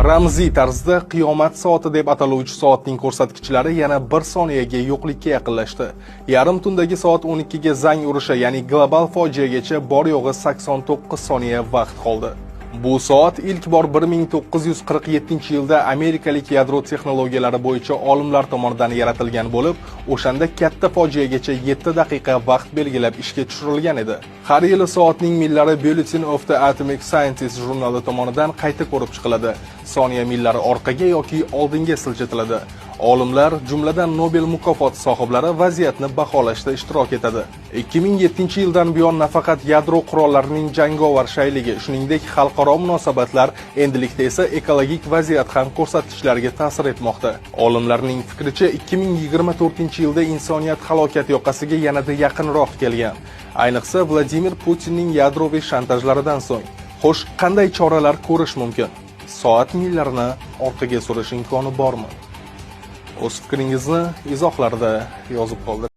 Ramziy tarzda qiyomat soati deb ataluvchi soatning ko'rsatkichlari yana 1 soniyaga yo'qlikka yaqinlashdi. Yarim tundagi soat 12 ga zang urishi, ya'ni global fojiagacha bor yo'g'i 89 soniya vaqt qoldi. Bu soat ilk bor 1947-yilda amerikalik yadro texnologiyalari bo'yicha olimlar tomonidan yaratilgan bo'lib, o'shanda katta fojiagacha 7 daqiqa vaqt belgilab ishga tushirilgan edi. Har yili soatning millari Bulletin of the Atomic Scientists jurnali tomonidan qayta ko'rib chiqiladi. Soniya millari orqaga yoki oldinga siljitiladi. Olimlar, jumladan Nobel mukofoti sohiblari vaziyatni baholashda ishtirok etadi. 2007-yildan buyon nafaqat yadro qurollarining jangovar shayligi, shuningdek xalqaro munosabatlar, endilikda esa ekologik vaziyat ham ko'rsatkichlarga ta'sir etmoqda. Olimlarning fikricha, 2024-yilda insoniyat halokat yoqasiga yanada yaqinroq kelgan. Ayniqsa Vladimir Putinning yadroviy shantajlaridan so'ng. Xo'sh, qanday choralar ko'rish mumkin? Soat millarini orqaga surish imkoni bormi? O'z fikringizni izohlarda yozib qoldiring.